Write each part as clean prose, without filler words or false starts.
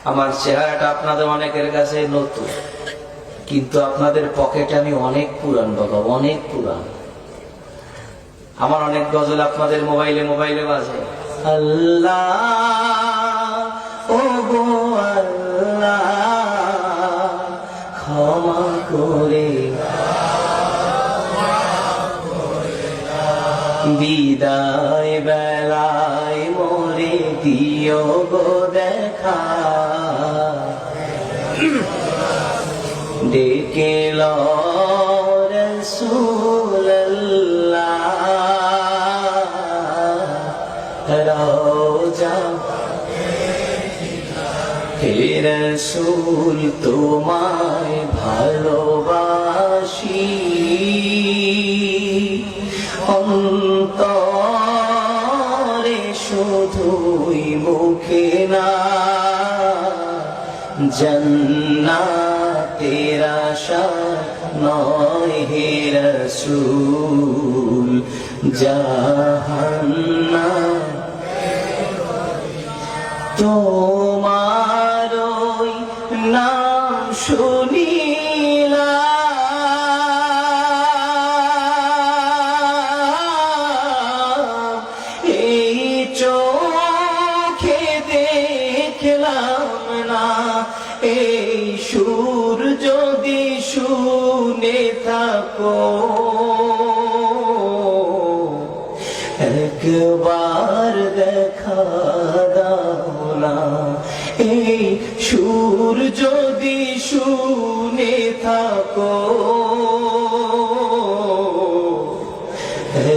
আমার চেহারাটা আপনাদের অনেকের কাছে নতুন, কিন্তু আপনাদের পকেটে আমি অনেক পুরান বাবা, অনেক পুরান। আমার অনেক গজল আপনাদের মোবাইলে মোবাইলে বাজে। আল্লাহ ও গো আল্লাহ ক্ষমা করে বিদায় বেলায় মোরে দিও গো দেখা, ডেকে লো রাসূলুল্লাহ রওজা হে রাসূল তোমায় ভালোবাসি, অন্তরে শুধুই মুখে না, জান্নাতের আশা নয় হে রাসূল, জাহান্নাম তোমার ওই নাম শুনিলাম, এই চোখে দেখলাম না, এই সুর যদি শুনে থাকো একবার দেখা দাও না, এই সুর যদি শুনে থাকো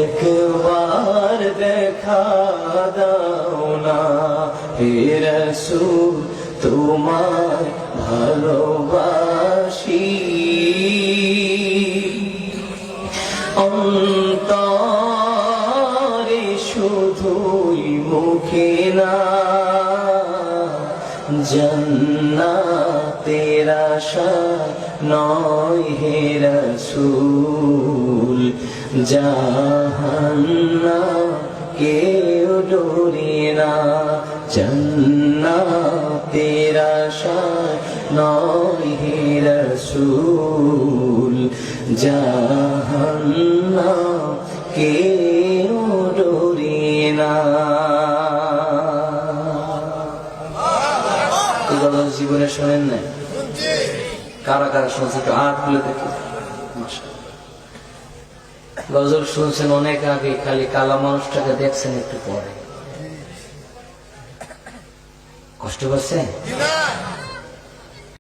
একবার দেখা দাও না, হে রাসূল তোমায় ভালোবাসি, অন্তরে শুধুই মুখে না, জান্নাতের আশা নয় হে রাসূল, জাহান্নাম কেউ ডোরে না, জান্নাতের আশা নয় হে রাসূল, জাহান্নাম কেউ ডোরে না। জীবনে শোনেন নাই? কারা কারা শুনছে একটু হাত তুলে দেখি। গজল শুনছেন অনেক আগে, খালি কালা মানুষটাকে দেখছেন একটু পরে। কষ্ট পাচ্ছেন?